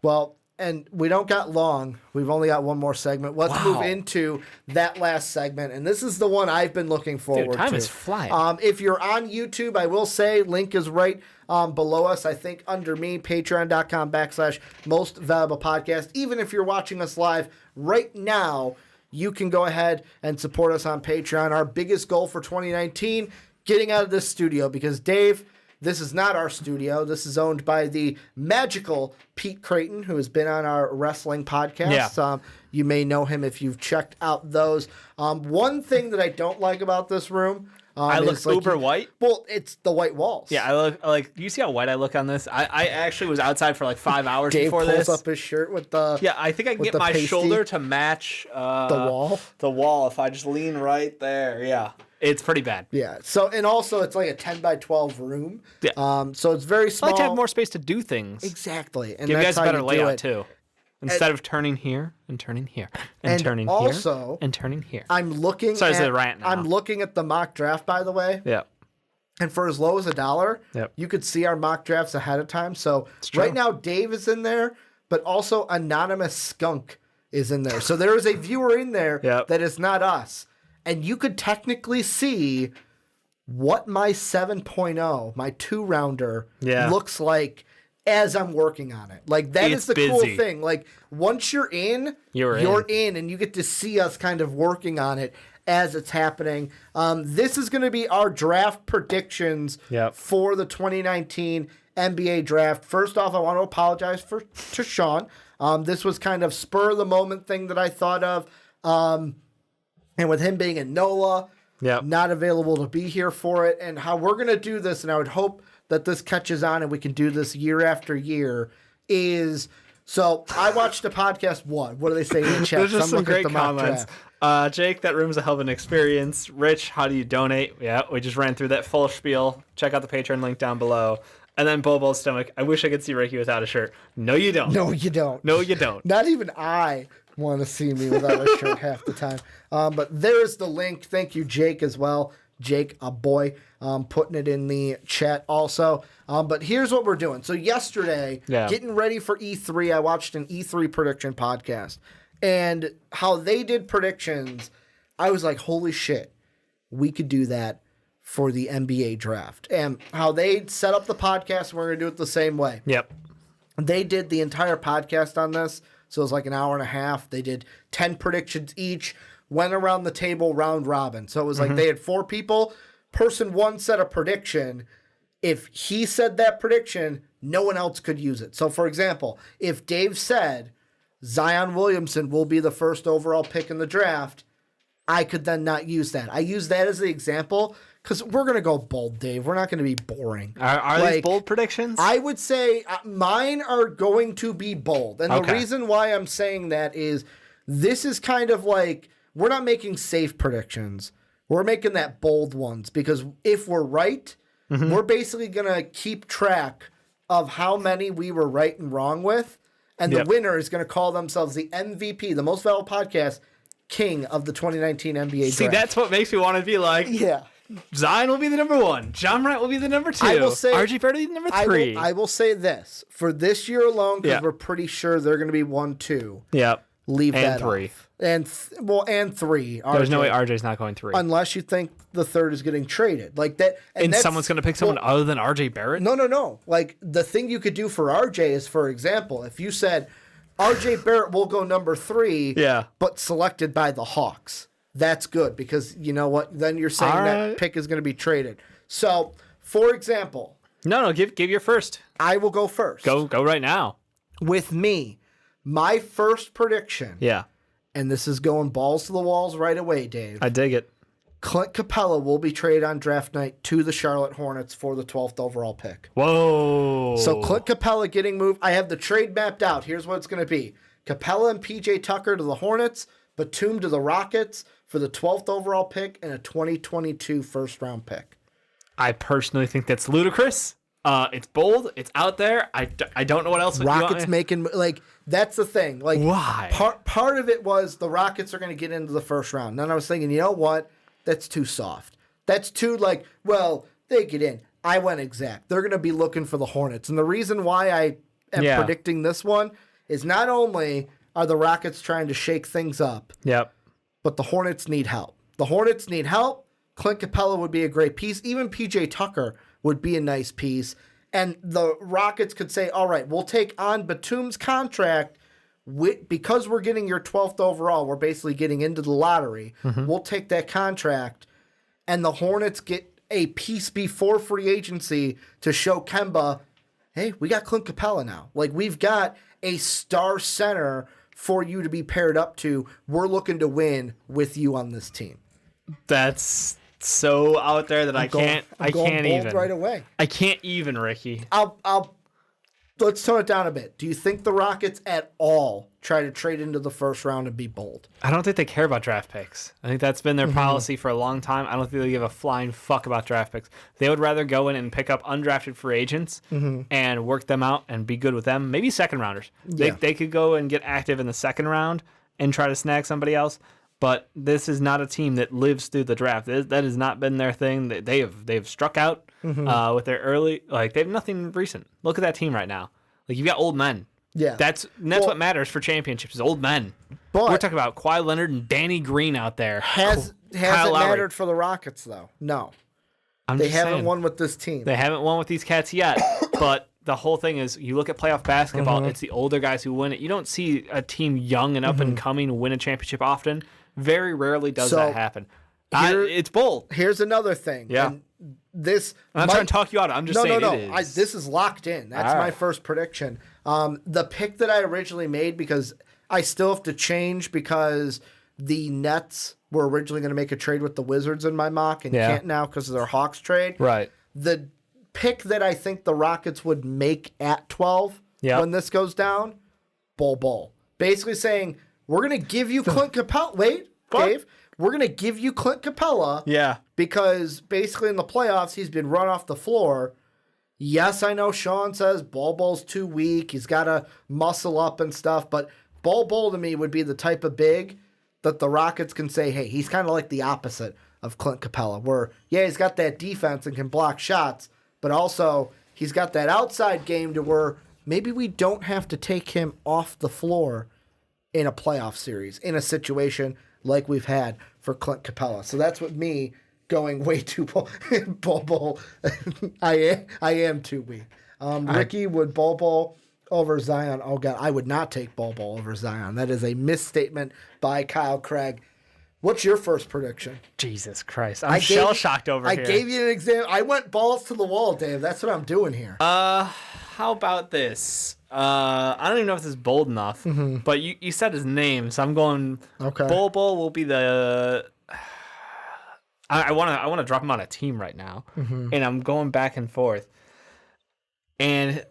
Well, and we don't got long. We've only got one more segment. Let's move into that last segment. And this is the one I've been looking forward to. Time is flying. If you're on YouTube, I will say link is right below us. I think under me, patreon.com/most valuable podcast. Even if you're watching us live right now, you can go ahead and support us on Patreon. Our biggest goal for 2019, getting out of this studio, because Dave, this is not our studio. This is owned by the magical Pete Creighton, who has been on our wrestling podcast. Yeah. You may know him if you've checked out those. One thing that I don't like about this room, I look uber white. Well, it's the white walls. Yeah, I look like. Do you see how white I look on this? I actually was outside for like 5 hours Dave before pulls this. up his shirt with the. Yeah, I think I can get my pasty. shoulder to match The wall. The wall if I just lean right there. Yeah, it's pretty bad. Yeah. So and also it's like a 10x12 room. Yeah. So it's very small. I like to have more space to do things. Exactly. And Give you that's guys a how better you do layout it. too. Instead of turning here and turning here and turning also, here and turning here. I'm looking. Sorry, it's a rant now. I'm looking at the mock draft, by the way. Yeah. And for as low as $1, Yep. you could see our mock drafts ahead of time. So true. right now, Dave is in there, but also Anonymous Skunk is in there. So there is a viewer in there that is not us. And you could technically see what my 7.0, my 2-rounder, looks like as I'm working on it. Like, that is the cool thing. Like, once you're in, you're in, and you get to see us kind of working on it as it's happening. This is going to be our draft predictions for the 2019 NBA draft. First off, I want to apologize to Sean. This was kind of spur of the moment thing that I thought of. And with him being in NOLA, not available to be here for it, and how we're going to do this, and I would hope that this catches on and we can do this year after year, is... So I watched the podcast. What do they say in the chat? There's just some great comments. Jake, that room's a hell of an experience. Rich, how do you donate? Yeah, we just ran through that full spiel. Check out the Patreon link down below. And then Bobo's stomach. I wish I could see Ricky without a shirt. No, you don't. No, you don't. No, you don't. Not even I want to see me without a shirt half the time. But there's the link. Thank you, Jake, as well. Jake, a boy, putting it in the chat also. But here's what we're doing. So yesterday, getting ready for E3, I watched an E3 prediction podcast. And how they did predictions, I was like, holy shit, we could do that for the NBA draft. And how they set up the podcast, we're going to do it the same way. Yep. They did the entire podcast on this. So it was like an hour and a half. They did 10 predictions each. Went around the table round robin. So it was like they had 4 people. Person 1 said a prediction. If he said that prediction, no one else could use it. So, for example, if Dave said Zion Williamson will be the first overall pick in the draft, I could then not use that. I use that as the example because we're going to go bold, Dave. We're not going to be boring. Are these bold predictions? I would say mine are going to be bold. And the reason why I'm saying that is this is kind of like... We're not making safe predictions. We're making that bold ones because if we're right, we're basically going to keep track of how many we were right and wrong with. And the winner is going to call themselves the MVP, the Most Valuable Podcast, king of the 2019 NBA draft. See, that's what makes me want to be like, Zion will be the number 1. John Morant will be the number 2. I will say, RJ Barrett will be the number 3. I will say this. For this year alone, because we're pretty sure they're going to be 1, 2. Yep. Leave and that 3. Off. And 3. There's no way RJ's not going 3. Unless you think the 3rd is getting traded. Like that. And someone's going to pick someone other than RJ Barrett? No. Like the thing you could do for RJ is, for example, if you said RJ Barrett will go number 3, but selected by the Hawks, that's good because you know what? Then you're saying that pick is going to be traded. So, for example. No, give your first. I will go first. Go right now. With me, my first prediction. Yeah. And this is going balls to the walls right away, Dave. I dig it. Clint Capella will be traded on draft night to the Charlotte Hornets for the 12th overall pick. Whoa. So Clint Capella getting moved. I have the trade mapped out. Here's what it's going to be. Capella and PJ Tucker to the Hornets, Batum to the Rockets for the 12th overall pick and a 2022 first-round pick. I personally think that's ludicrous. It's bold. It's out there. I don't know what else. Rockets making... Like, that's the thing. Like, why? Part of it was the Rockets are going to get into the first round. And then I was thinking, you know what? That's too soft. That's too, like, well, they get in. I went exact. They're going to be looking for the Hornets. And the reason why I am predicting this one is not only are the Rockets trying to shake things up, but the Hornets need help. The Hornets need help. Clint Capella would be a great piece. Even PJ Tucker would be a nice piece. And the Rockets could say, all right, we'll take on Batum's contract because we're getting your 12th overall. We're basically getting into the lottery. We'll take that contract. And the Hornets get a piece before free agency to show Kemba, hey, we got Clint Capella now. Like, we've got a star center for you to be paired up to. We're looking to win with you on this team. That's so out there that I can't even right away. I can't even, Ricky. Let's tone it down a bit. Do you think the Rockets at all try to trade into the first round and be bold? I don't think they care about draft picks. I think that's been their policy for a long time. I don't think they give a flying fuck about draft picks. They would rather go in and pick up undrafted free agents and work them out and be good with them. Maybe second rounders. They could go and get active in the second round and try to snag somebody else. But this is not a team that lives through the draft. That has not been their thing. They've struck out with their early. Like, they have nothing recent. Look at that team right now. Like, you've got old men. Yeah, that's what matters for championships is old men. But we're talking about Kawhi Leonard and Danny Green out there. Has it mattered for the Rockets though? No, they haven't won with this team. They haven't won with these cats yet. But the whole thing is, you look at playoff basketball. It's the older guys who win it. You don't see a team young and up and coming win a championship often. Very rarely does that happen. It's bold. Here's another thing. Yeah. And I'm not trying to talk you out. I'm just saying it is. This is locked in. That's my first prediction. The pick that I originally made, because I still have to change because the Nets were originally going to make a trade with the Wizards in my mock and can't now because of their Hawks trade. Right. The pick that I think the Rockets would make at 12 when this goes down, Bol. Basically saying, we're going to give you Clint Capella. Wait, Dave. We're going to give you Clint Capella. Yeah. Because basically in the playoffs, he's been run off the floor. Yes, I know Sean says Bol's too weak. He's got to muscle up and stuff. But Bol to me would be the type of big that the Rockets can say, hey, he's kind of like the opposite of Clint Capella. Where, he's got that defense and can block shots. But also, he's got that outside game to where maybe we don't have to take him off the floor in a playoff series, in a situation like we've had for Clint Capella. So that's what me going way too Bol. I am too weak. Ricky, would Bol over Zion? Oh, God, I would not take Bol over Zion. That is a misstatement by Kyle Craig. What's your first prediction? Jesus Christ. I'm shell-shocked over here. I gave you an example. I went balls to the wall, Dave. That's what I'm doing here. How about this? I don't even know if this is bold enough, but you said his name, so I'm going. Okay. Bol will be the. I want to drop him on a team right now, and I'm going back and forth, and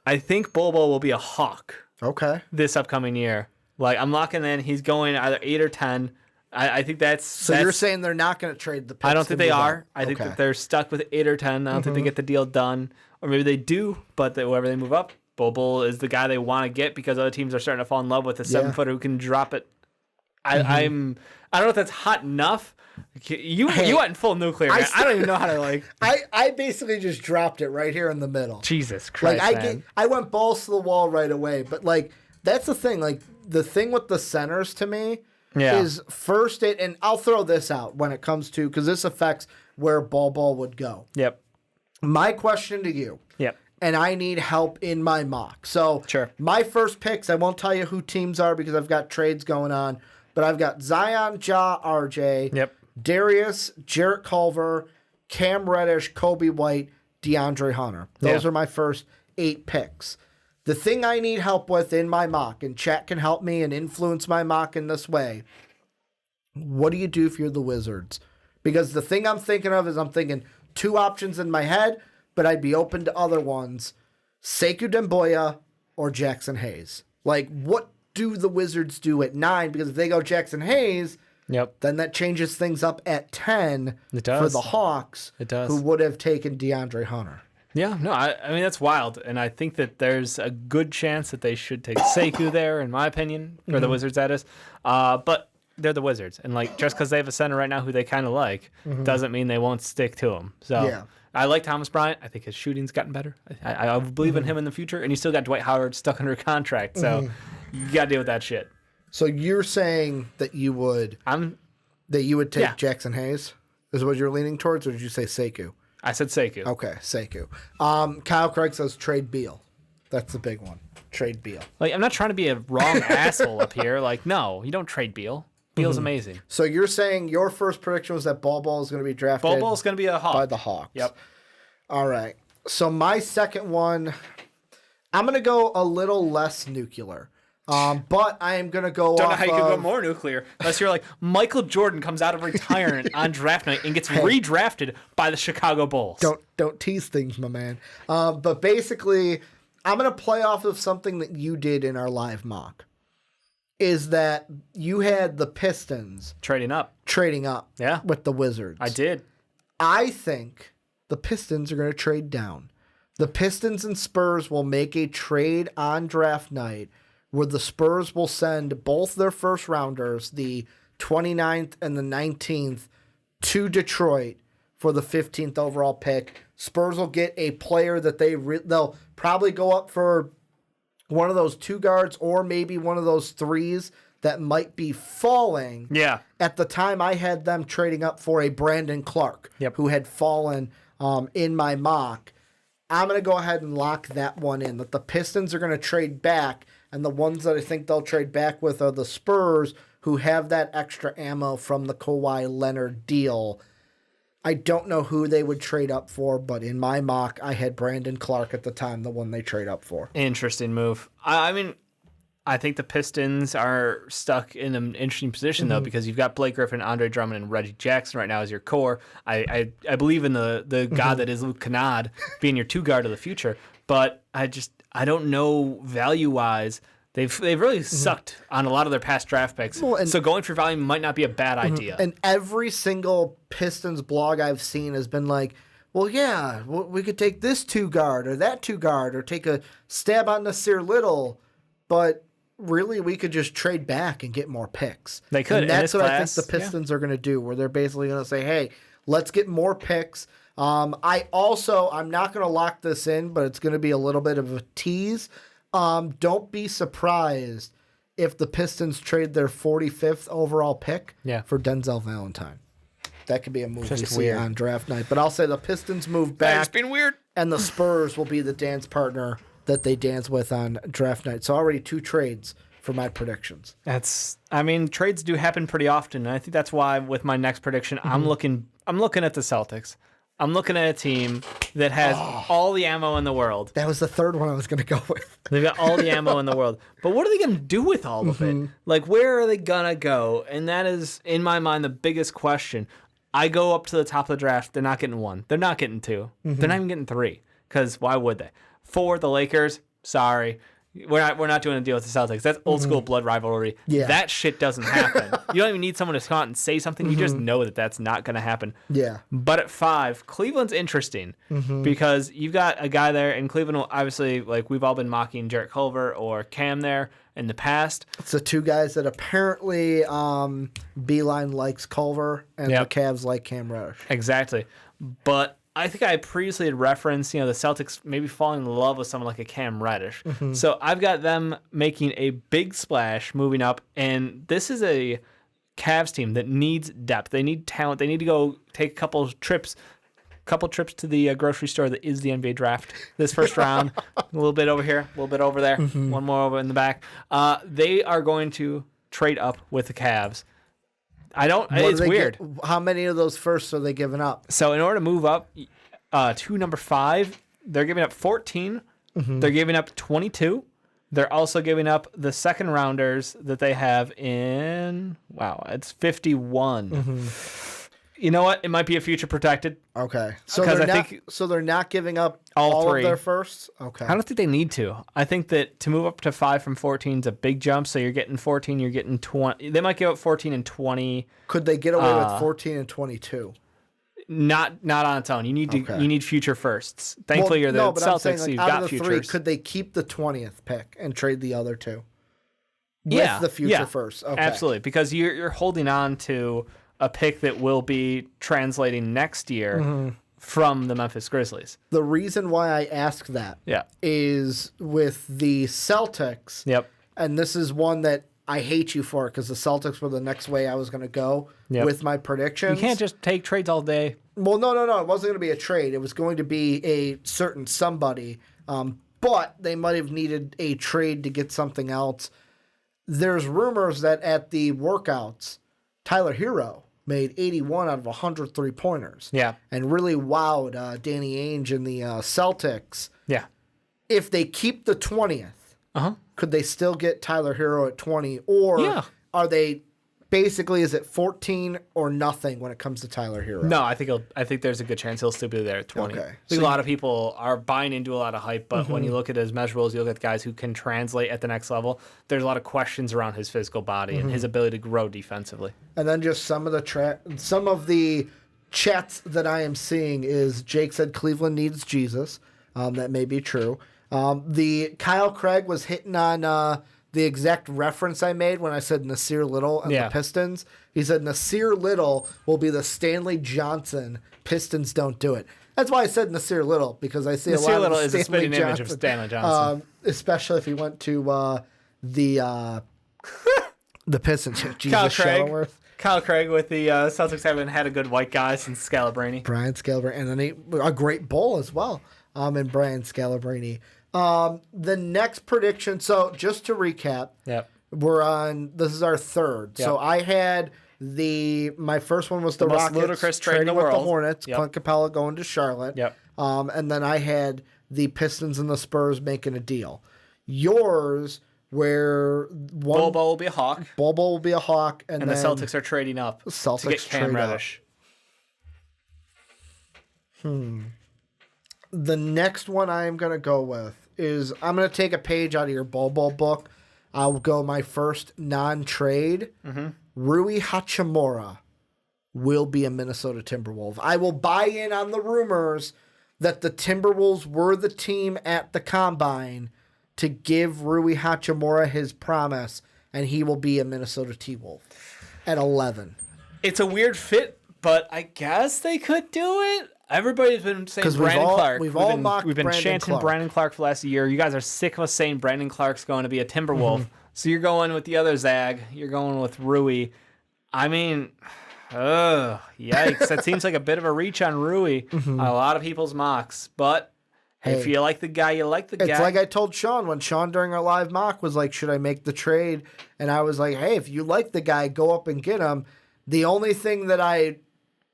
I think Bol will be a Hawk. Okay. This upcoming year, like I'm locking in. He's going either 8 or 10. I think that's. So you're saying they're not going to trade the picks? I don't think they are. I think that they're stuck with 8 or 10. I don't think they get the deal done. Or maybe they do, but whoever they move up, Bol is the guy they want to get because other teams are starting to fall in love with a 7-footer who can drop it. I don't know if that's hot enough. You went full nuclear. I don't even know how to like. I basically just dropped it right here in the middle. Jesus Christ! Like I went balls to the wall right away. But like that's the thing. Like the thing with the centers to me is first and I'll throw this out when it comes to because this affects where Bol would go. Yep. My question to you. Yep. And I need help in my mock. So my first picks, I won't tell you who teams are because I've got trades going on, but I've got Zion, Ja, RJ, Darius, Jarrett Culver, Cam Reddish, Kobe White, DeAndre Hunter. Those are my first 8 picks. The thing I need help with in my mock, and chat can help me and influence my mock in this way, what do you do if you're the Wizards? Because the thing I'm thinking of is I'm thinking 2 options in my head, but I'd be open to other ones. Sekou Demboya or Jackson Hayes. Like, what do the Wizards do at 9? Because if they go Jackson Hayes, then that changes things up at 10 for the Hawks, who would have taken DeAndre Hunter. Yeah, no, I mean, that's wild. And I think that there's a good chance that they should take Sekou there, in my opinion, for the Wizards, that is. But they're the Wizards, and like just because they have a center right now who they kind of like doesn't mean they won't stick to him. So I like Thomas Bryant. I think his shooting's gotten better. I believe in him in the future, and you still got Dwight Howard stuck under contract. So you got to deal with that shit. So you're saying that you would take Jackson Hayes? Is what you're leaning towards, or did you say Sekou? I said Sekou. Okay, Sekou. Kyle Craig says trade Beal. That's the big one. Trade Beal. Like, I'm not trying to be a wrong asshole up here. Like, no, you don't trade Beal. Beal's amazing. So you're saying your first prediction was that Bol Bol is going to be drafted. Bol Bol's going to be a Hawk. By the Hawks. Yep. All right. So my second one, I'm going to go a little less nuclear. But I am going to go Don't know how you can go more nuclear unless you're like Michael Jordan comes out of retirement on draft night and gets redrafted by the Chicago Bulls. Don't tease things, my man. But basically, I'm going to play off of something that you did in our live mock. Is that you had the Pistons trading up with the Wizards. I did. I think the Pistons are going to trade down. The Pistons and Spurs will make a trade on draft night where the Spurs will send both their first rounders, the 29th and the 19th, to Detroit for the 15th overall pick. Spurs will get a player that they'll probably go up for one of those two guards or maybe one of those threes that might be falling. Yeah. At the time, I had them trading up for a Brandon Clark, who had fallen in my mock. I'm going to go ahead and lock that one in, that the Pistons are going to trade back, and the ones that I think they'll trade back with are the Spurs, who have that extra ammo from the Kawhi Leonard deal. I don't know who they would trade up for, but in my mock, I had Brandon Clark at the time, the one they trade up for. Interesting move. I mean, I think the Pistons are stuck in an interesting position, though, because you've got Blake Griffin, Andre Drummond, and Reggie Jackson right now as your core. I believe in the god that is Luke Kennard being your two guard of the future, but I don't know value-wise. They've really sucked on a lot of their past draft picks. Well, so going for value might not be a bad idea. And every single Pistons blog I've seen has been like, well, yeah, we could take this two guard or that two guard or take a stab on Nasir Little, but really we could just trade back and get more picks. They could. And that's what I think the Pistons are going to do, where they're basically going to say, hey, let's get more picks. I'm not going to lock this in, but it's going to be a little bit of a tease. Don't be surprised if the Pistons trade their 45th overall pick for Denzel Valentine. That could be a move we see on draft night. But I'll say the Pistons move back. It's been weird. And the Spurs will be the dance partner that they dance with on draft night. So already 2 trades for my predictions. Trades do happen pretty often. And I think that's why with my next prediction, I'm looking at the Celtics. I'm looking at a team that has all the ammo in the world. That was the third one I was going to go with. They've got all the ammo in the world. But what are they going to do with all of it? Like, where are they going to go? And that is, in my mind, the biggest question. I go up to the top of the draft. They're not getting 1. They're not getting 2. They're not even getting 3. Because why would they? 4, the Lakers. Sorry. We're not doing a deal with the Celtics. That's old school blood rivalry. Yeah. That shit doesn't happen. You don't even need someone to come out and say something. You just know that that's not going to happen. Yeah. But at 5, Cleveland's interesting because you've got a guy there, and Cleveland will obviously, like we've all been mocking Jarrett Culver or Cam there in the past. It's the 2 guys that apparently Beeline likes Culver and the Cavs like Cam Reddish. Exactly. But I think I previously had referenced, the Celtics maybe falling in love with someone like a Cam Reddish. So I've got them making a big splash, moving up, and this is a Cavs team that needs depth. They need talent. They need to go take a couple trips to the grocery store that is the NBA draft this first round. A little bit over here, a little bit over there, one more over in the back. They are going to trade up with the Cavs. It's weird. How many of those firsts are they giving up? So in order to move up to number 5, they're giving up 14. They're giving up 22. They're also giving up the second rounders that they have in, it's 51. You know what? It might be a future protected. Okay. So they're not giving up all 3 of their firsts? Okay. I don't think they need to. I think that to move up to 5 from 14 is a big jump. So you're getting 14, you're getting 20. They might give up 14 and 20. Could they get away with 14 and 22? Not on its own. You need future firsts. Thankfully, you're the Celtics, so you've got futures. 3, could they keep the 20th pick and trade the other 2? with the future first. Okay. Absolutely, because you're holding on to a pick that will be translating next year from the Memphis Grizzlies. The reason why I ask that is with the Celtics. Yep. And this is one that I hate you for because the Celtics were the next way I was going to go with my predictions. You can't just take trades all day. Well, no. It wasn't going to be a trade. It was going to be a certain somebody. But they might have needed a trade to get something else. There's rumors that at the workouts, Tyler Hero made 81 out of 100 3-pointers. Yeah. And really wowed Danny Ainge and the Celtics. Yeah. If they keep the 20th, could they still get Tyler Hero at 20? Or are they basically, is it 14 or nothing when it comes to Tyler Hero? No, I think there's a good chance he'll still be there at 20. Okay. I think a lot of people are buying into a lot of hype, but when you look at his measurables, you look at guys who can translate at the next level, there's a lot of questions around his physical body and his ability to grow defensively. And then just some of the chats that I am seeing is Jake said Cleveland needs Jesus. That may be true. The Kyle Craig was hitting on the exact reference I made when I said Nasir Little and the Pistons. He said Nasir Little will be the Stanley Johnson. Pistons don't do it. That's why I said Nasir Little, because I see Nasir a lot Little of is a spitting image of Stanley Johnson. Especially if he went to the Pistons. Jesus, Kyle Craig. Shuttleworth. Kyle Craig with the Celtics haven't had a good white guy since Scalabrine. Brian Scalabrine. And then a great bull as well in Brian Scalabrine. The next prediction, so just to recap, this is our third. Yep. So I had my first one was the most Rockets ludicrous trade in the with world. The Hornets, Clint Capella going to Charlotte. Yep. And then I had the Pistons and the Spurs making a deal. Yours, where Bobo will be a Hawk. Bobo will be a Hawk. And the Celtics are trading up to get Cam Reddish. The next one I am going to go with is I'm going to take a page out of your Bobo book. I'll go my first non-trade. Rui Hachimura will be a Minnesota Timberwolf. I will buy in on the rumors that the Timberwolves were the team at the Combine to give Rui Hachimura his promise, and he will be a Minnesota T-Wolf at 11. It's a weird fit, but I guess they could do it. Everybody's been saying Brandon Clark. We've been chanting Brandon Clark for the last year. You guys are sick of us saying Brandon Clark's going to be a Timberwolf. So you're going with the other Zag. You're going with Rui. I mean, yikes. That seems like a bit of a reach on Rui. A lot of people's mocks. But if you like the guy, you like the guy. It's like I told Sean when Sean during our live mock was like, should I make the trade? And I was like, hey, if you like the guy, go up and get him. The only thing that I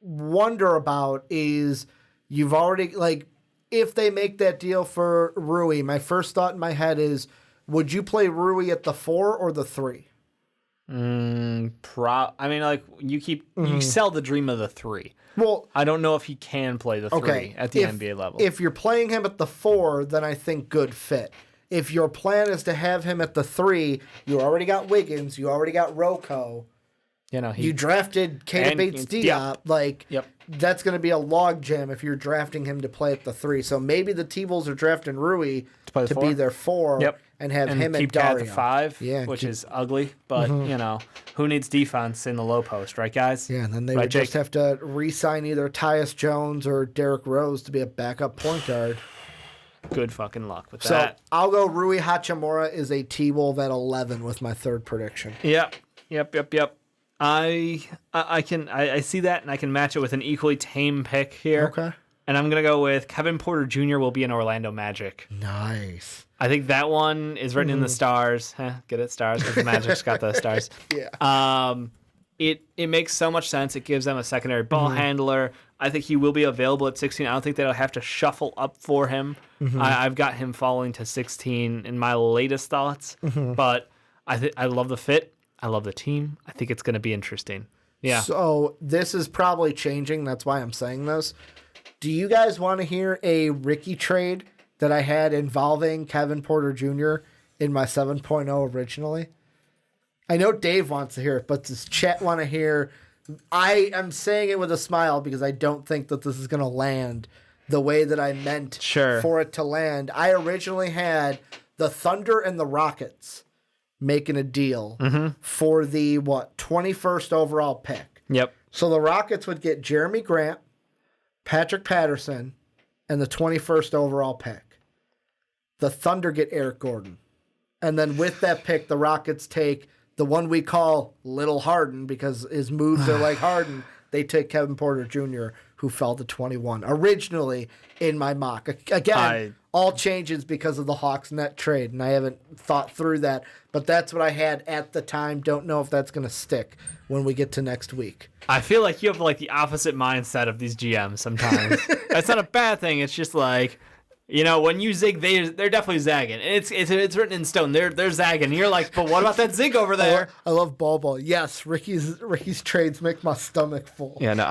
wonder about is you've already, like, if they make that deal for Rui, my first thought in my head is, would you play Rui at the 4 or the 3? I mean, like, you sell the dream of the 3. Well, I don't know if he can play the 3 at the NBA level. If you're playing him at the 4, then I think good fit. If your plan is to have him at the 3, you already got Wiggins, you already got Rocco. You drafted Keita Bates-Diop. That's going to be a logjam if you're drafting him to play at the 3. So maybe the T-Wolves are drafting Rui to be their 4 and have him keep at Dario. Cat at the 5, which is ugly. But, who needs defense in the low post, right, guys? Yeah, and then they would just have to re-sign either Tyus Jones or Derrick Rose to be a backup point guard. Good fucking luck with that. So I'll go Rui Hachimura is a T-Wolf at 11 with my third prediction. Yep. I see that, and I can match it with an equally tame pick here. Okay. And I'm going to go with Kevin Porter Jr. will be an Orlando Magic. Nice. I think that one is written in the stars. Get it? Stars, because the Magic's got the stars. Yeah. It makes so much sense. It gives them a secondary ball handler. I think he will be available at 16. I don't think they'll have to shuffle up for him. I've got him falling to 16 in my latest thoughts. But I love the fit. I love the team. I think it's going to be interesting. Yeah. So this is probably changing. That's why I'm saying this. Do you guys want to hear a Ricky trade that I had involving Kevin Porter Jr. in my 7.0 originally? I know Dave wants to hear it, but does chat want to hear? I am saying it with a smile because I don't think that this is going to land the way that I meant for it to land. I originally had the Thunder and the Rockets making a deal for the 21st overall pick. Yep. So the Rockets would get Jeremy Grant, Patrick Patterson, and the 21st overall pick. The Thunder get Eric Gordon. And then with that pick, the Rockets take the one we call Little Harden because his moves are like Harden. They take Kevin Porter Jr., who fell to 21 originally in my mock. Again, all changes because of the Hawks net trade, and I haven't thought through that. But that's what I had at the time. Don't know if that's going to stick when we get to next week. I feel like you have like the opposite mindset of these GMs sometimes. That's not a bad thing. It's just like, when you zig, they're definitely zagging. And it's written in stone. They're zagging. And you're like, but what about that zig over there? I love ball. Yes, Ricky's trades make my stomach full. Yeah, no,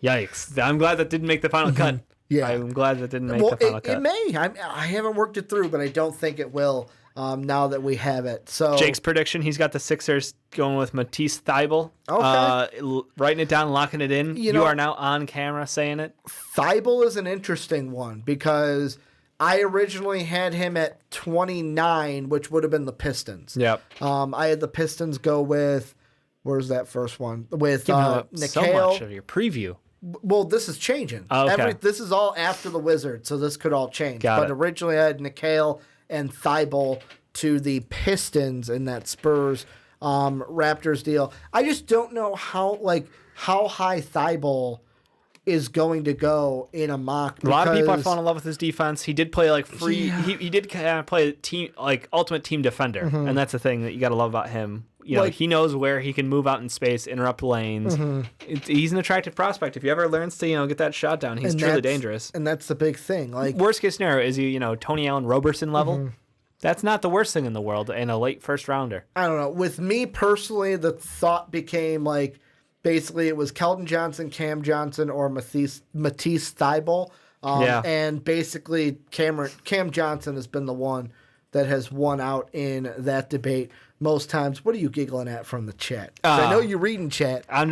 yikes. I'm glad that didn't make the final cut. Yeah. I'm glad that didn't make the final cut. It may. I haven't worked it through, but I don't think it will now that we have it. So Jake's prediction, he's got the Sixers going with Matisse Thybulle. Okay. Writing it down, locking it in. You are now on camera saying it. Thybulle is an interesting one because I originally had him at 29, which would have been the Pistons. Yep. I had the Pistons go with, where's that first one? With Nickeil. So much of your preview. Well, this is changing. Oh, okay. This is all after the Wizards, so this could all change. But originally I had Nickeil and Thybulle to the Pistons in that Spurs Raptors deal. I just don't know how high Thybulle is going to go in a mock. A lot of people have fallen in love with his defense. He did play like free. Yeah. He did kind of play team like ultimate team defender, and that's the thing that you got to love about him. He knows where he can move out in space, interrupt lanes. He's an attractive prospect. If he ever learns to get that shot down, he's truly dangerous. And that's the big thing. Like worst case scenario is Tony Allen Roberson level. That's not the worst thing in the world in a late first rounder. I don't know. With me personally, the thought became like basically it was Keldon Johnson, Cam Johnson, or Matisse Thybulle. And basically Cam Johnson has been the one that has won out in that debate most times. What are you giggling at from the chat? I know you're reading chat. I'm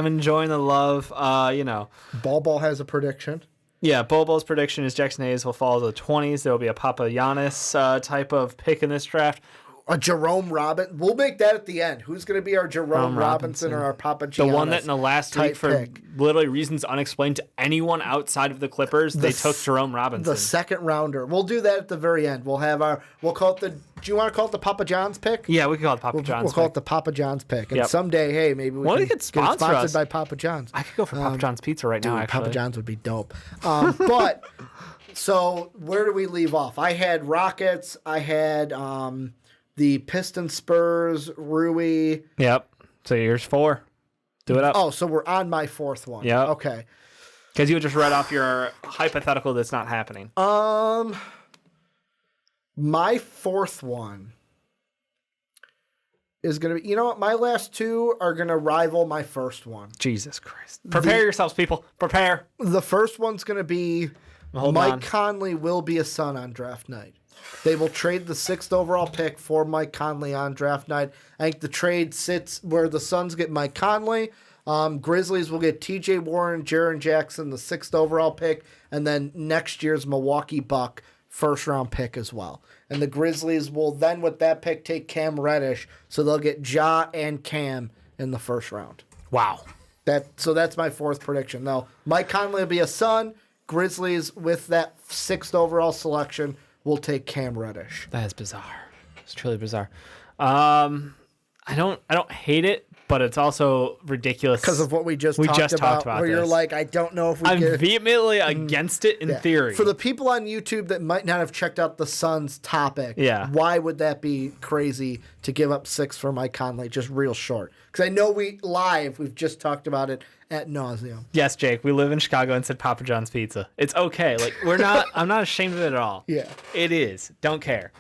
enjoying the love. Ball has a prediction. Yeah, Bobo's prediction is Jackson Hayes will fall to the 20s. There will be a Papagiannis type of pick in this draft. A Jerome Robinson. We'll make that at the end. Who's going to be our Jerome Robinson or our Papagiannis? The one that in the last week, for literally reasons unexplained to anyone outside of the Clippers, they took Jerome Robinson. The second rounder. We'll do that at the very end. We'll call it do you want to call it the Papa John's pick? Yeah, we can call it Papa John's We'll call it the Papa John's pick. And someday, hey, maybe we can get sponsored by Papa John's. I could go for Papa John's pizza right now, actually. Papa John's would be dope. But, so where do we leave off? I had Rockets. I had the Pistons, Spurs, Rui. Yep. So here's 4. Do it up. Oh, so we're on my 4th one. Yeah. Okay. Because you just read off your hypothetical that's not happening. My 4th one is going to be, my last 2 are going to rival my first one. Jesus Christ. Prepare yourselves, people. Prepare. The first one's going to be Mike Conley will be a Sun on draft night. They will trade the 6th overall pick for Mike Conley on draft night. I think the trade sits where the Suns get Mike Conley. Grizzlies will get TJ Warren, Jaren Jackson, the 6th overall pick, and then next year's Milwaukee Buck first-round pick as well. And the Grizzlies will then, with that pick, take Cam Reddish, so they'll get Ja and Cam in the first round. Wow. So that's my 4th prediction. Now, Mike Conley will be a Sun. Grizzlies, with that 6th overall selection, will take Cam Reddish. That is bizarre. It's truly bizarre. I don't hate it, but it's also ridiculous because of what we just talked about. Where you're like, I don't know if I'm vehemently against it in theory. For the people on YouTube that might not have checked out the Suns topic, why would that be crazy to give up 6 for Mike Conley? Just real short, because I know we've just talked about it ad nauseum. Yes, Jake, we live in Chicago and said Papa John's pizza. It's okay. Like I'm not ashamed of it at all. Yeah, it is. Don't care.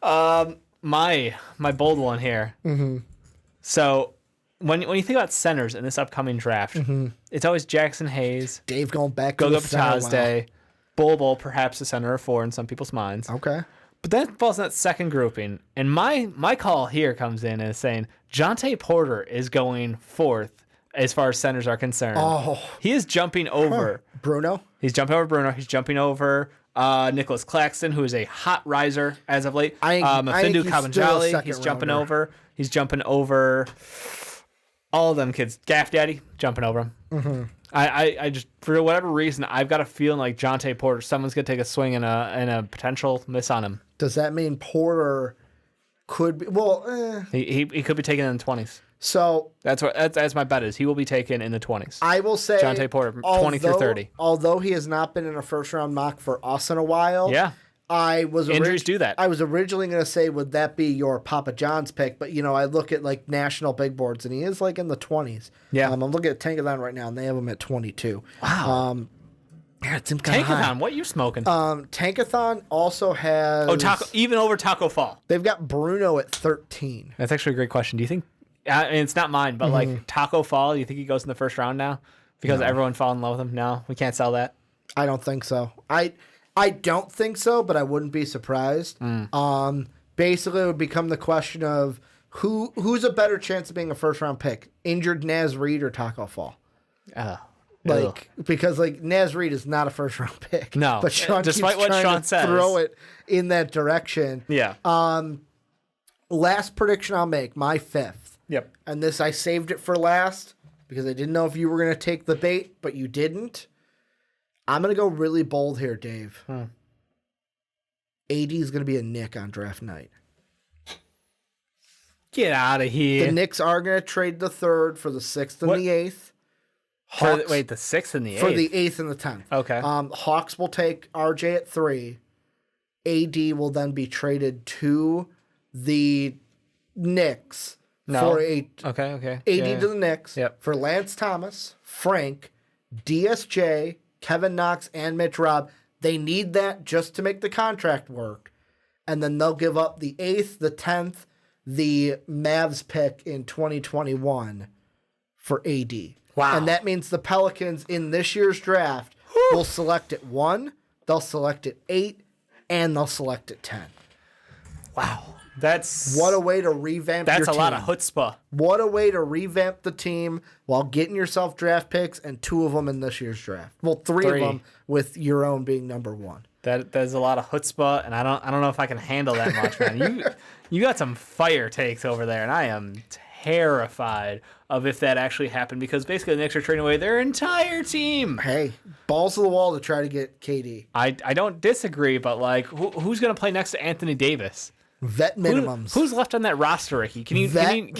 My bold one here. Mm-hmm. So when you think about centers in this upcoming draft, it's always Jackson Hayes, Dave going back, Goga Batazde, Bol perhaps a center of 4 in some people's minds. Okay, but then falls in that second grouping, and my call here comes in and is saying Jonte Porter is going 4th as far as centers are concerned. Oh, he is jumping over Bruno. He's jumping over Bruno. He's jumping over Nicholas Claxton, who is a hot riser as of late. he's Mafindu still a Kabanjali, second he's jumping rounder. over. He's jumping over all of them kids. Gaff Daddy, jumping over him. Mm-hmm. I just, for whatever reason, I've got a feeling like Jonte Porter, someone's going to take a swing and a potential miss on him. Does that mean Porter could be... Well, He could be taken in the 20s. So... That's my bet is. He will be taken in the 20s. I will say... Jonte Porter, 20 through 30. Although he has not been in a first-round mock for us in a while... Yeah. Injuries do that. I was originally going to say, would that be your Papa John's pick? But, I look at, like, national big boards, and he is, like, in the 20s. Yeah. I'm looking at Tankathon right now, and they have him at 22. Wow. Yeah, it seems kind of high. Tankathon, what you smoking? Tankathon also has... even over Taco Fall. They've got Bruno at 13. That's actually a great question. Do you think... and it's not mine, but, like, Taco Fall, do you think he goes in the first round now? Because everyone fell in love with him? No, we can't sell that. I don't think so. I don't think so, but I wouldn't be surprised. Basically, it would become the question of who's a better chance of being a first-round pick, injured Naz Reid or Taco Fall? Because Naz Reid is not a first-round pick. No, but Sean despite keeps what trying Sean to says, throw it in that direction. Yeah. Last prediction I'll make, my fifth. Yep. And this I saved it for last because I didn't know if you were going to take the bait, but you didn't. I'm going to go really bold here, Dave. AD is going to be a Knick on draft night. Get out of here. The Knicks are going to trade the 3rd for the 6th and the 8th. Wait, the 6th and the 8th? For the 8th and the 10th. Okay. Hawks will take RJ at 3. AD will then be traded to the Knicks for a... Okay. AD to the Knicks for Lance Thomas, Frank, DSJ, Kevin Knox, and Mitch Robb. They need that just to make the contract work. And then they'll give up the 8th, the 10th, the Mavs pick in 2021 for AD. Wow. And that means the Pelicans in this year's draft will select at 1, they'll select at 8, and they'll select at 10. Wow. What a way to revamp your team. That's a lot of chutzpah. What a way to revamp the team while getting yourself draft picks and 2 of them in this year's draft. Well, 3 of them with your own being number 1. That's a lot of chutzpah, and I don't know if I can handle that much, man. You got some fire takes over there, and I am terrified of if that actually happened because basically the Knicks are trading away their entire team. Hey, balls to the wall to try to get KD. I don't disagree, but like who's going to play next to Anthony Davis? Vet minimums. Who's left on that roster, Ricky? Can you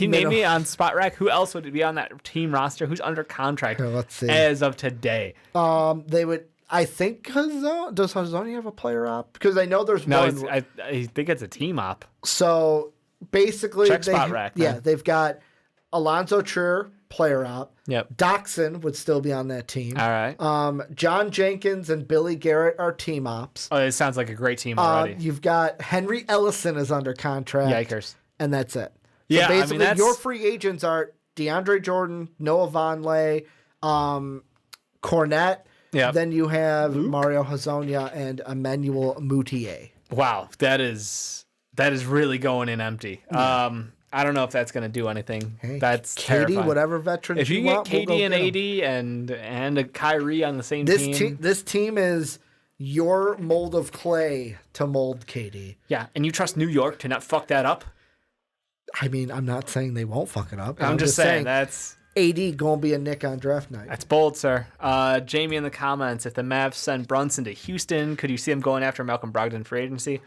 name me on Spot Rack who else would be on that team roster? Who's under contract let's see. as of today? They would. I think Hazoni. Does Hazoni have a player op? Because I know there's one. I think it's a team op. So basically, check Spot Rack. Yeah, they've got Alonzo Trier, player op. Yep. Doxson would still be on that team. All right. John Jenkins and Billy Garrett are team ops. Oh, it sounds like a great team already. You've got Henry Ellison is under contract. Yikers. And that's it. Yeah, so basically, your free agents are DeAndre Jordan, Noah Vonleh, Cornette. Yeah. Then you have Mario Hazonia and Emmanuel Moutier. Wow, that is really going in empty. Yeah. I don't know if that's going to do anything. Hey, that's KD, terrifying. whatever veterans if you want, get KD we'll and AD and a Kyrie on the same team. This team is your mold of clay to mold KD. Yeah, and you trust New York to not fuck that up? I mean, I'm not saying they won't fuck it up. I'm just saying that's... AD gonna be a Knick on draft night. That's bold, sir. Jamie in the comments, if the Mavs send Brunson to Houston, could you see him going after Malcolm Brogdon for agency?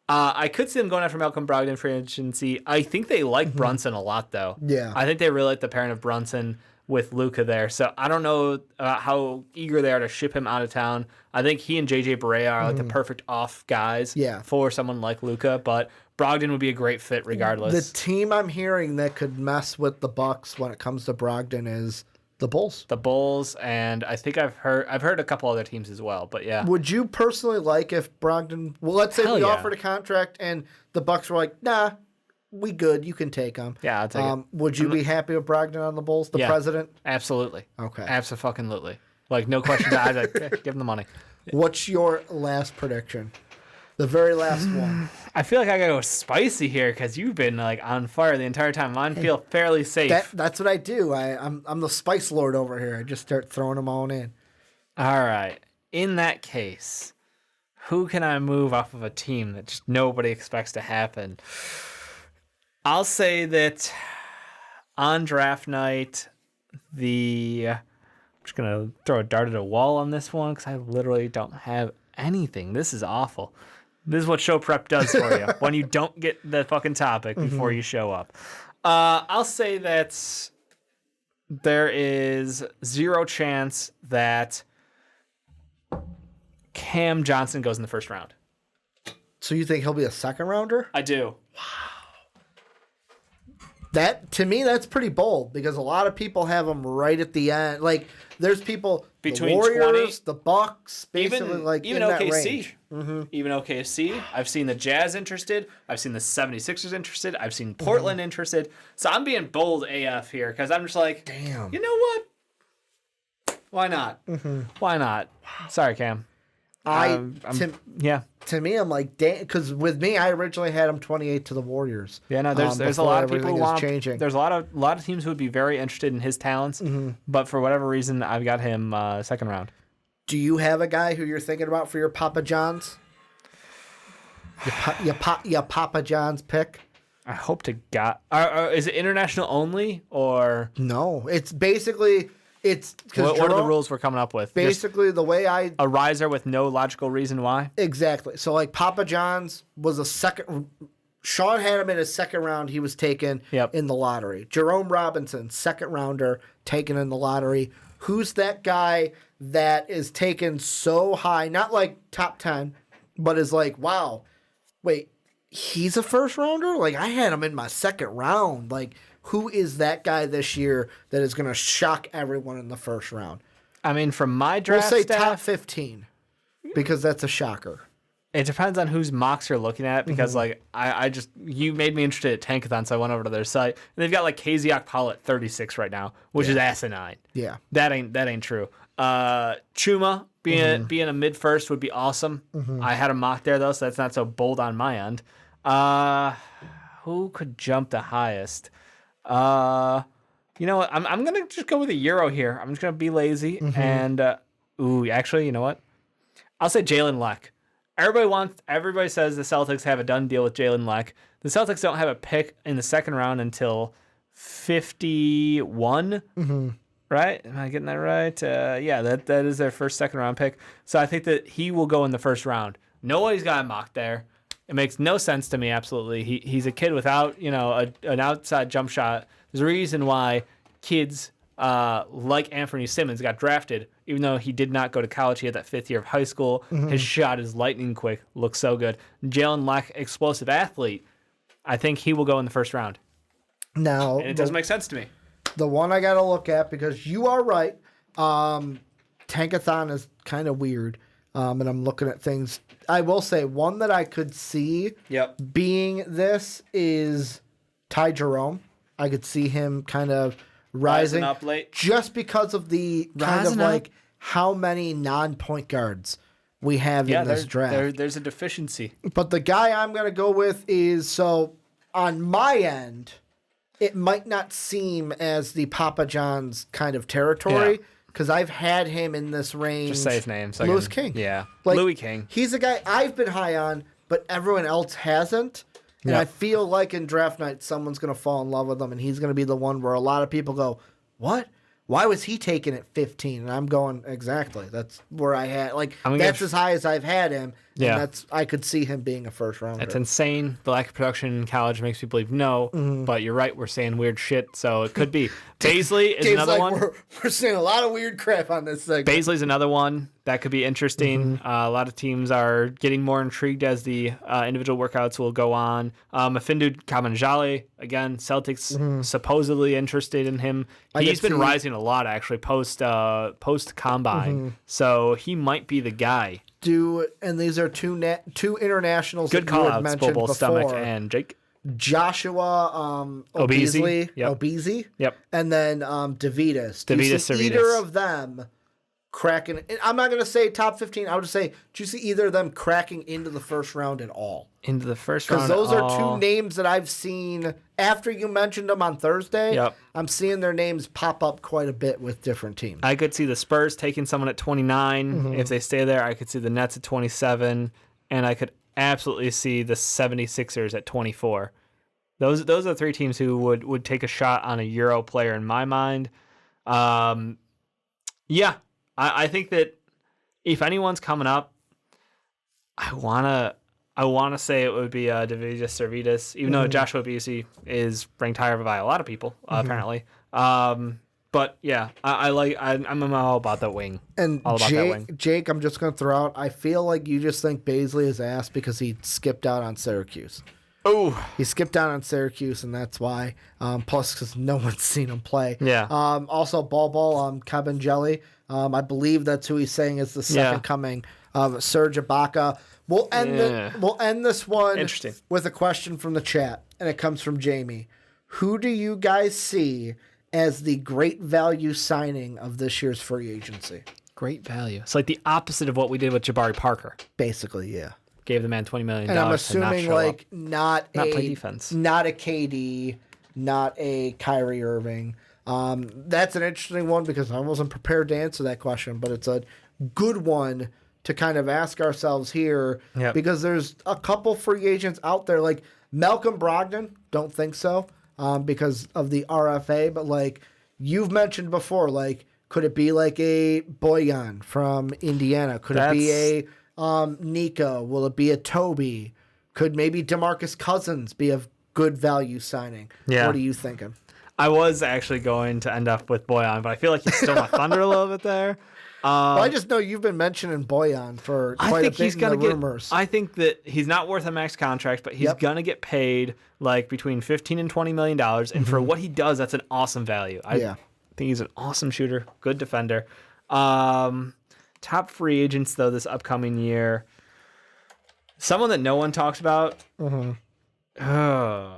I could see them going after Malcolm Brogdon for agency. I think they like Brunson a lot, though. Yeah. I think they really like the pairing of Brunson with Luka there. So I don't know how eager they are to ship him out of town. I think he and JJ Barea are like the perfect off guys for someone like Luka, but Brogdon would be a great fit regardless. The team I'm hearing that could mess with the Bucks when it comes to Brogdon is the Bulls. The Bulls, and I think I've heard a couple other teams as well, but yeah. Would you personally like if Brogdon... Well, let's say we offered a contract and the Bucks were like, nah, we good. You can take him. Yeah, I'll take it. Would you be happy with Brogdon on the Bulls, the president? Absolutely. Okay. Abso-fucking-lutely. Like, no questions asked. Give him the money. What's your last prediction? The very last one. I feel like I gotta go spicy here because you've been like on fire the entire time. I feel fairly safe. That's what I do. I'm the spice lord over here. I just start throwing them all in. All right. In that case, Who can I move off of a team that just nobody expects to happen? I'll say that on draft night, I'm just going to throw a dart at a wall on this one because I literally don't have anything. This is awful. This is what show prep does for you when you don't get the fucking topic before you show up. I'll say that there is zero chance that Cam Johnson goes in the first round. So you think he'll be a second rounder? I do. That, to me, that's pretty bold because a lot of people have him right at the end. Like, there's people between the Warriors, 20, the Bucks, basically even in OKC. that range. Even OKC. I've seen the Jazz interested. I've seen the 76ers interested. I've seen Portland interested. So I'm being bold AF here because I'm just like, damn. You know what? Why not? Why not? Sorry, Cam. To me, I'm like, because with me, I originally had him 28 to the Warriors. Yeah, no, there's a lot of people who want changing. There's a lot of teams who would be very interested in his talents, but for whatever reason, I've got him second round. Do you have a guy who you're thinking about for your Papa John's? Your Papa John's pick? I hope to God. Is it international only or no? It's basically. What are the rules we're coming up with? Basically, the way a riser with no logical reason why. Exactly. So, like Papa John's was a second. Sean had him in his second round. He was taken in the lottery. Jerome Robinson, second rounder, taken in the lottery. Who's that guy that is taken so high? Not like top 10, but is like, wow, wait, he's a first rounder? Like I had him in my second round. Like. Who is that guy this year that is going to shock everyone in the first round? I mean, from my draft we'll say staff, top 15 because that's a shocker. It depends on whose mocks you're looking at because, like, you made me interested at Tankathon, so I went over to their site. And they've got, like, KZ Paul at 36 right now, which is asinine. Yeah. That ain't true. Chuma being a mid-first would be awesome. I had a mock there, though, so that's not so bold on my end. Who could jump the highest? You know what? I'm gonna just go with a Euro here. I'm just gonna be lazy and actually, you know what? I'll say Jalen Leck. Everybody says the Celtics have a done deal with Jalen Leck. The Celtics don't have a pick in the second round until 51. Right? Am I getting that right? Yeah, that is their first second round pick. So I think that he will go in the first round. Nobody's got him mocked there. It makes no sense to me, absolutely. He's a kid without, an outside jump shot. There's a reason why kids like Anthony Simmons got drafted, even though he did not go to college. He had that fifth year of high school. His shot is lightning quick, looks so good. Jalen Leck, explosive athlete. I think he will go in the first round. Now, and it doesn't make sense to me. The one I got to look at, because you are right, Tankathon is kind of weird. And I'm looking at things. I will say one that I could see being this is Ty Jerome. I could see him kind of rising up late just because of the kind of like how many non-point guards we have in this draft. There's a deficiency. But the guy I'm going to go with is, so on my end, it might not seem as the Papa John's kind of territory. Yeah. Because I've had him in this range. Just say his name. So Louis King. Yeah. Like, Louis King. He's a guy I've been high on, but everyone else hasn't. And I feel like in draft night, someone's going to fall in love with him, and he's going to be the one where a lot of people go, what? Why was he taken at 15? And I'm going, exactly. That's where I had, that's as high as I've had him. Yeah. And I could see him being a first rounder. It's insane. The lack of production in college makes me believe no, but you're right. We're saying weird shit, so it could be. Baisley is another one. We're saying a lot of weird crap on this segment. Baisley's another one that could be interesting. A lot of teams are getting more intrigued as the individual workouts will go on. Mafindu Kamanjale, again, Celtics supposedly interested in him. He's been rising a lot, actually, post combine. So he might be the guy. And these are two internationals good that you had mentioned Bobo before. Stomach and Jake. Joshua Obeasley. Yep. Obeasley. Yep. And then DeVitas. DeVitas. Either of them cracking. I'm not going to say top 15. I would just say, do you see either of them cracking into the first round at all? Into the first round. Because those are two names that I've seen after you mentioned them on Thursday. Yep. I'm seeing their names pop up quite a bit with different teams. I could see the Spurs taking someone at 29. If they stay there, I could see the Nets at 27. And I could absolutely see the 76ers at 24. Those are three teams who would take a shot on a Euro player in my mind. I think that if anyone's coming up, I wanna say it would be Davidas Servitas, even though Joshua Busey is ranked higher by a lot of people apparently. But yeah, I'm all about that wing. And all about that wing. Jake, I'm just gonna throw out. I feel like you just think Baisley is ass because he skipped out on Syracuse. Oh, he skipped out on Syracuse, and that's why. Plus, because no one's seen him play. Yeah. Also, Ball, Kevin Jelly. I believe that's who he's saying is the second coming of Serge Ibaka. We'll end this one with a question from the chat, and it comes from Jamie. Who do you guys see as the great value signing of this year's free agency? Great value. It's like the opposite of what we did with Jabari Parker. Basically, yeah. Gave the man $20 million. And I'm assuming not play defense, not a KD, not a Kyrie Irving. That's an interesting one because I wasn't prepared to answer that question, but it's a good one to kind of ask ourselves here because there's a couple free agents out there like Malcolm Brogdon. Don't think so because of the RFA, but like you've mentioned before, like could it be like a Boyan from Indiana? Could it be a Nico? Will it be a Toby? Could maybe DeMarcus Cousins be a good value signing? Yeah. What are you thinking? I was actually going to end up with Boyan, but I feel like he's still my thunder a little bit there. Well, I just know you've been mentioning Boyan for quite a bit in the rumors. I think that he's not worth a max contract, but he's going to get paid like between $15 and $20 million. And for what he does, that's an awesome value. I think he's an awesome shooter, good defender. Top free agents, though, this upcoming year. Someone that no one talks about. I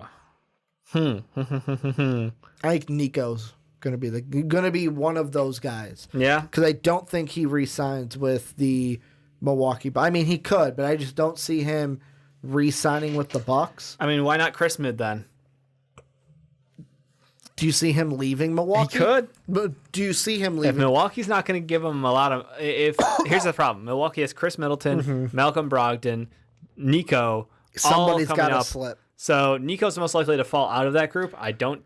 think Nico's gonna be one of those guys. Yeah, because I don't think he re-signs with the Milwaukee. I mean, he could, but I just don't see him re-signing with the Bucks. I mean, why not Chris Mid then? Do you see him leaving Milwaukee? He could. But do you see him leaving? If Milwaukee's not going to give him a lot of... Here's the problem. Milwaukee has Chris Middleton, Malcolm Brogdon, Nico. Somebody's got to slip. So Nico's most likely to fall out of that group. I don't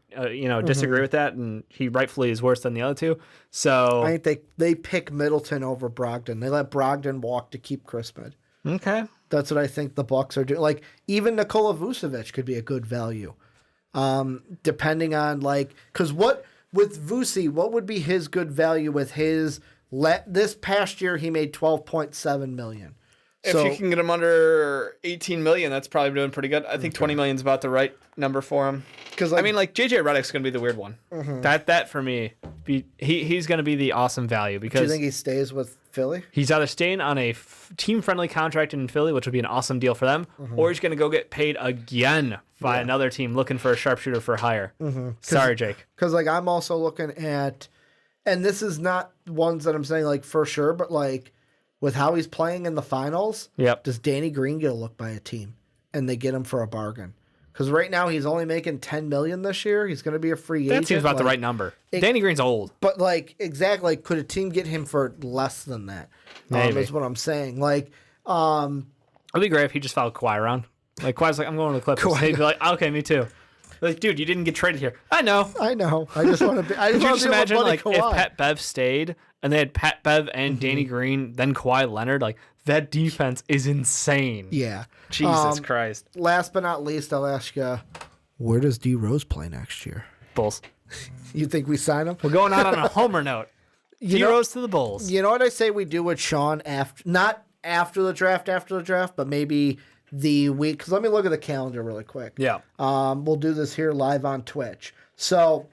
disagree with that, and he rightfully is worse than the other two. So I think they pick Middleton over Brogdon. They let Brogdon walk to keep Chris Mid. Okay. That's what I think the Bucks are doing. Like, even Nikola Vucevic could be a good value. Depending on because with Vuce, what would be his good value with his this past year he made $12.7 million. If you can get him under $18 million, that's probably doing pretty good. I think $20 million is about the right number for him. Because I mean, JJ Redick's going to be the weird one. That for me, he's going to be the awesome value because. Do you think he stays with Philly? He's either staying on a team-friendly contract in Philly, which would be an awesome deal for them, or he's going to go get paid again by another team looking for a sharpshooter for hire. Sorry, Jake. Because I'm also looking at, and this is not ones that I'm saying for sure, but with how he's playing in the finals, does Danny Green get a look by a team and they get him for a bargain? Because right now he's only making $10 million this year. He's going to be a free agent. That seems about the right number. Danny Green's old, but exactly, could a team get him for less than that? Maybe is what I'm saying. It'd be great if he just followed Kawhi around. Kawhi's I'm going to the Clippers. He'd be like, okay, me too. Dude, you didn't get traded here. I know. I just want to be. Could you just imagine if Pat Bev stayed and they had Pat Bev and Danny Green, then Kawhi Leonard? That defense is insane. Yeah. Jesus Christ. Last but not least, I'll ask you, where does D Rose play next year? Bulls. You think we sign him? We're going out on a homer note. D Rose to the Bulls. You know what I say we do with Sean not after the draft, but maybe the week. Because let me look at the calendar really quick. Yeah. We'll do this here live on Twitch. So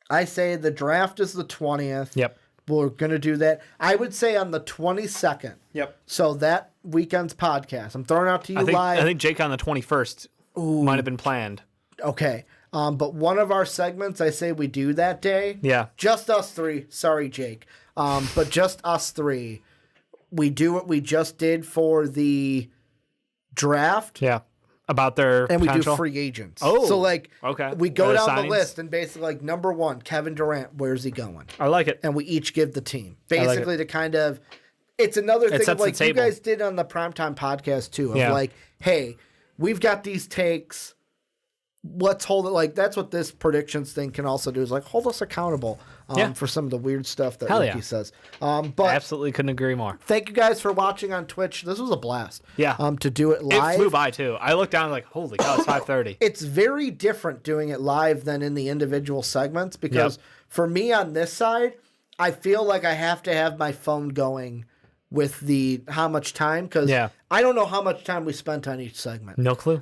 I say the draft is the 20th. Yep. We're going to do that. I would say on the 22nd. Yep. So that weekend's podcast. I'm throwing out to you live. I think Jake on the 21st might have been planned. Okay. But one of our segments, I say we do that day. Yeah. Just us three. Sorry, Jake. But just us three, we do what we just did for the draft. Yeah. About their and potential? We do free agents. Oh, so like, okay. We go down signings? the list and basically like number 1, Kevin Durant, where's he going? I like it. And we each give the team basically to kind of. It's another thing of like you guys did on the Primetime podcast too. Of like, hey, we've got these takes. Let's hold it. Like that's what this predictions thing can also do is like hold us accountable for some of the weird stuff that Ricky says. But I absolutely couldn't agree more. Thank you guys for watching on Twitch. This was a blast. Yeah. To do it live. It flew by too. I looked down like, holy cow, it's 5:30. It's very different doing it live than in the individual segments because for me on this side, I feel like I have to have my phone going with the how much time because I don't know how much time we spent on each segment. No clue.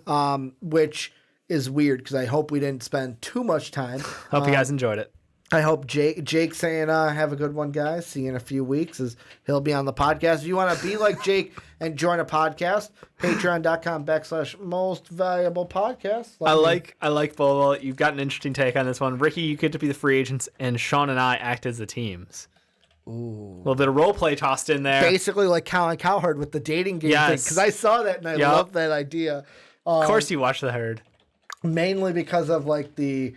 Which is weird because I hope we didn't spend too much time. Hope you guys enjoyed it. I hope Jake saying, have a good one, guys. See you in a few weeks as he'll be on the podcast. If you want to be like Jake and join a podcast, patreon.com/most valuable podcast. I like Bobo. You've got an interesting take on this one. Ricky, you get to be the free agents, and Sean and I act as the teams. Ooh. A little bit of role play tossed in there. Basically like Colin Cowherd with the dating game thing. Because I saw that and I love that idea. Of course you watch the herd. Mainly because of like the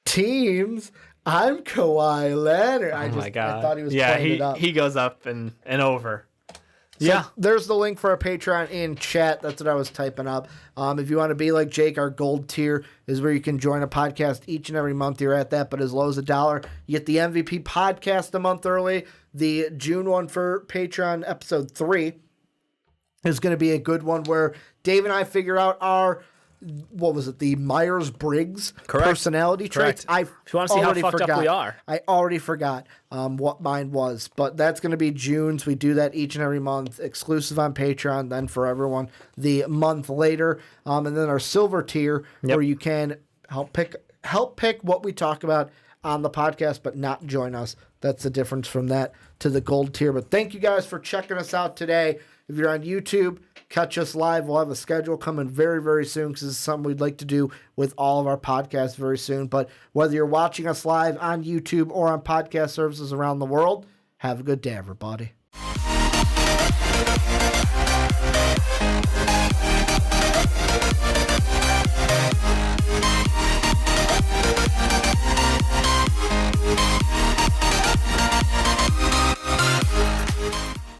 teams. I'm Kawhi Leonard. My God. I thought he was playing it up. He goes up and over. So there's the link for our Patreon in chat. That's what I was typing up. If you want to be like Jake, our gold tier is where you can join a podcast each and every month. You're at that, but as low as $1, you get the MVP podcast a month early. The June one for Patreon episode 3 is going to be a good one where Dave and I figure out our the Myers-Briggs personality traits. If you want to see how fucked up we are. I already forgot what mine was, but that's going to be June's. We do that each and every month, exclusive on Patreon, then for everyone the month later. And then our silver tier where you can help pick what we talk about on the podcast, but not join us. That's the difference from that to the gold tier. But thank you guys for checking us out today. If you're on YouTube, catch us live. We'll have a schedule coming very, very soon because it's something we'd like to do with all of our podcasts very soon. But whether you're watching us live on YouTube or on podcast services around the world, have a good day, everybody.